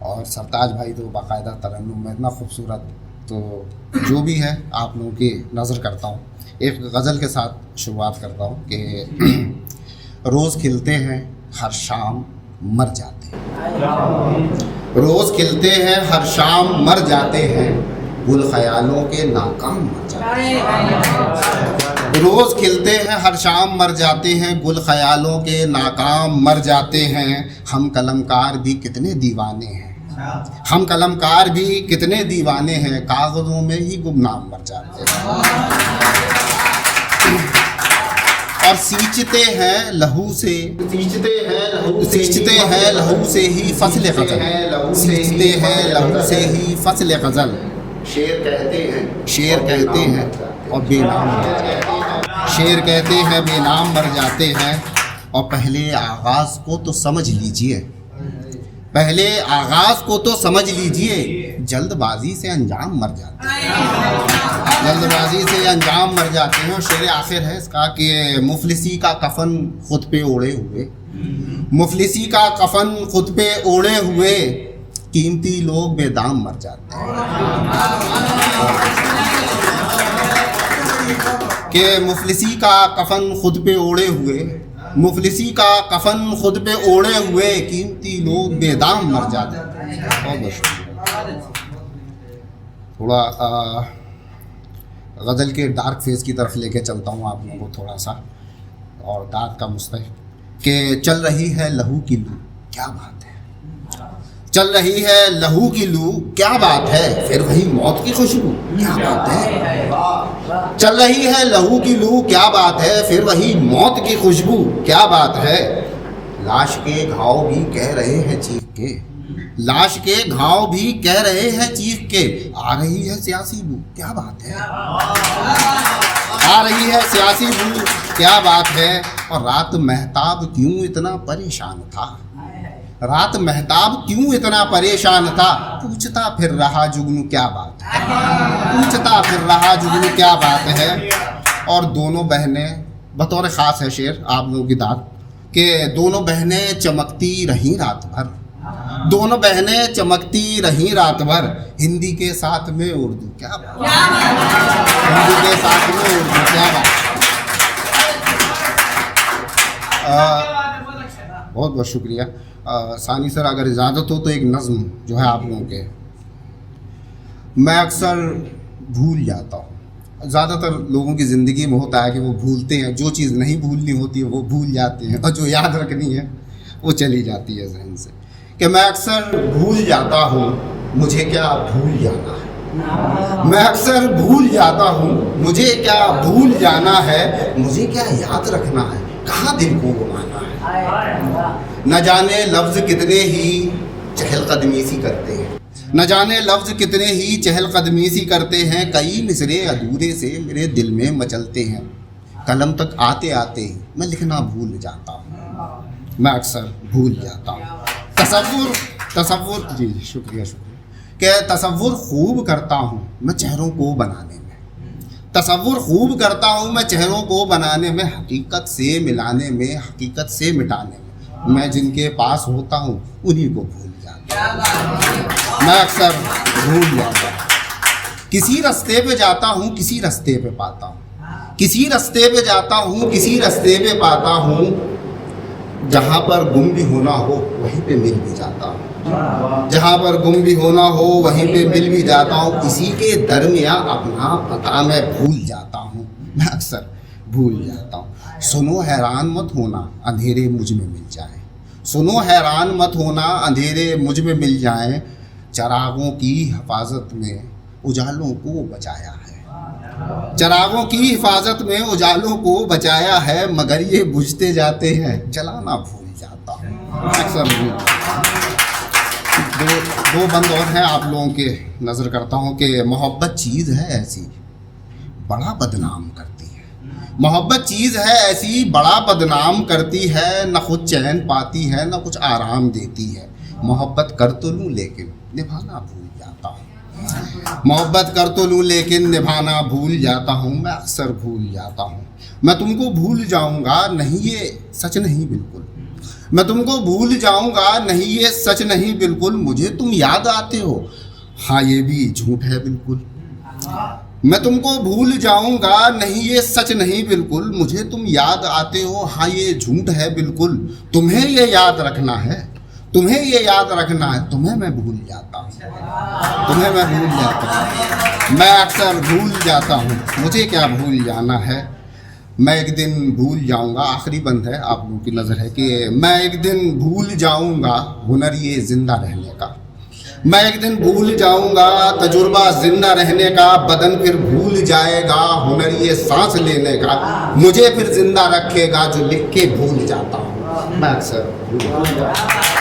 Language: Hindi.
और सरताज भाई तो बाकायदा तरन्नुम में इतना खूबसूरत। तो जो भी है आप लोगों की नज़र करता हूँ, एक गज़ल के साथ शुरुआत करता हूँ कि रोज़ खिलते हैं हर शाम मर जाते हैं, रोज़ खिलते हैं हर शाम मर जाते हैं, गुल ख़यालों के नाकाम मर जाते हैं। रोज़ खिलते हैं हर शाम मर जाते हैं, गुल ख़यालों के नाकाम मर जाते हैं। हम कलमकार भी कितने दीवाने हैं, हम कलमकार भी कितने दीवाने हैं, कागज़ों में ही गुमनाम मर जाते हैं। और सींचते हैं लहू से, सींचते हैं लहू से ही फसल गज़ल, सींचते हैं लहू से ही फसल गज़ल। शेर कहते हैं और बेनाम मर जाते हैं, शेर कहते हैं बेनाम मर जाते हैं। और पहले आगाज़ को तो समझ लीजिए, पहले आगाज़ को तो समझ लीजिए, जल्दबाजी से अंजाम मर जाते हैं, जल्दबाजी से अंजाम मर जाते हैं। और शेर आखिर है इसका कि मुफलिसी का कफन खुद पे ओढ़े हुए, मुफलिसी का कफन खुद पे ओढ़े हुए, कीमती लोग बेदाम मर जाते हैं। कि मुफलिसी का कफन खुद पे ओढ़े हुए, मुफलिसी का कफन खुद पे ओढ़े हुए, कीमती लोग बेदाम मर जाते हैं। बहुत शुक्रिया। थोड़ा गज़ल के डार्क फेज़ की तरफ लेके चलता हूँ आप लोगों को थोड़ा सा, और डार्क का मुस्तहिक कि चल रही है लहू की लू, क्या बात है, चल रही है लहू की लू, क्या बात है, फिर वही मौत की खुशबू, क्या बात है। चल रही है लहू की लू, क्या बात है, फिर वही मौत की खुशबू, क्या बात है। लाश के घाव भी कह रहे हैं चीख के, लाश के घाव भी कह रहे हैं चीख के, आ रही है सियासी बू, क्या बात है, आ रही है सियासी बू, क्या बात है। और रात महताब क्यों इतना परेशान था, रात महताब क्यों इतना परेशान था, पूछता फिर रहा जुगनू, क्या बात है, पूछता फिर रहा जुगनू, क्या बात है। और दोनों बहनें, बतौर ख़ास है शेर आप लोगों की दाद, कि दोनों बहनें चमकती रहीं रात भर, दोनों बहनें चमकती रहीं रात भर, हिंदी के साथ में उर्दू, क्या बात, हिंदी के साथ में उर्दू, क्या बात। बहुत बहुत शुक्रिया। सानी सर अगर इजाज़त हो तो एक नज़्म जो है आप लोगों के, मैं अक्सर भूल जाता हूँ, ज़्यादातर लोगों की ज़िंदगी में होता है कि वो भूलते हैं, जो चीज़ नहीं भूलनी होती है वो भूल जाते हैं, और जो याद रखनी है वो चली जाती है जहन से। कि मैं अक्सर भूल जाता हूँ, मुझे क्या भूल जाना है, मैं अक्सर भूल जाता हूँ, मुझे क्या भूल जाना है, मुझे क्या याद रखना है, कहाँ दिल को घुमाना है। न जाने लफ्ज़ कितने ही चहलकदमी सी करते हैं, न जाने लफ्ज़ कितने ही चहलकदमी सी करते हैं, कई मिसरे अधूरे से मेरे दिल में मचलते हैं, कलम तक आते आते मैं लिखना भूल जाता हूँ, मैं अक्सर भूल जाता हूँ। तसव्वुर जी शुक्रिया कि तसव्वुर खूब करता हूँ मैं चेहरों को बनाने में, तसव्वुर खूब करता हूँ मैं चेहरों को बनाने में, हकीकत से मिलाने में, हकीकत से मिटाने में, मैं जिनके पास होता हूँ उन्हीं को भूल जाता हूँ, मैं अक्सर भूल जाता हूँ। किसी रास्ते पे जाता हूँ, किसी रास्ते पे पाता हूँ, किसी रास्ते पे जाता हूँ, किसी रास्ते पे पाता हूँ, जहाँ पर गुम भी होना हो वहीं पे मिल भी जाता हूँ, जहाँ पर गुम भी होना हो वहीं पे मिल भी जाता हूँ, किसी के दरमियाँ अपना पता मैं भूल जाता हूँ, मैं अक्सर भूल जाता हूँ। सुनो हैरान मत होना अंधेरे मुझ में मिल जाए, सुनो हैरान मत होना अंधेरे मुझ में मिल जाएं, चरागों की हिफाजत में उजालों को बचाया है, चरागों की हिफाजत में उजालों को बचाया है, मगर ये बुझते जाते हैं जलाना भूल जाता हूँ, अक्सर भूल जाता हूँ। दो बंद और हैं आप लोगों के नज़र करता हूँ कि मोहब्बत चीज़ है ऐसी बड़ा बदनाम करती है, मोहब्बत चीज़ है ऐसी बड़ा बदनाम करती है, न खुद चैन पाती है न कुछ आराम देती है, मोहब्बत कर तो लूँ लेकिन निभाना भूल जाता हूँ, मोहब्बत कर तो लूँ लेकिन निभाना भूल जाता हूँ, मैं अक्सर भूल जाता हूँ। मैं तुमको भूल जाऊँगा नहीं, ये सच नहीं बिल्कुल, मैं तुमको भूल जाऊंगा नहीं ये सच नहीं बिल्कुल, मुझे तुम याद आते हो, हाँ ये भी झूठ है बिल्कुल। मैं तुमको भूल जाऊंगा नहीं ये सच नहीं बिल्कुल, मुझे तुम याद आते हो, हाँ ये झूठ है बिल्कुल। तुम्हें ये याद रखना है, तुम्हें ये याद रखना है, तुम्हें मैं भूल जाता हूँ, तुम्हें मैं भूल जाता हूँ। मैं अक्सर भूल जाता हूँ, मुझे क्या भूल जाना है। मैं एक दिन भूल जाऊंगा, आखिरी बंद है, आप लोगों की नज़र है कि मैं एक दिन भूल जाऊंगा हुनर ये जिंदा रहने का। मैं एक दिन भूल जाऊंगा तजुर्बा जिंदा रहने का, बदन फिर भूल जाएगा हुनर ये सांस लेने का। मुझे फिर जिंदा रखेगा जो लिख के भूल जाता हूँ। मैं अक्सर भूल जाता हूँ।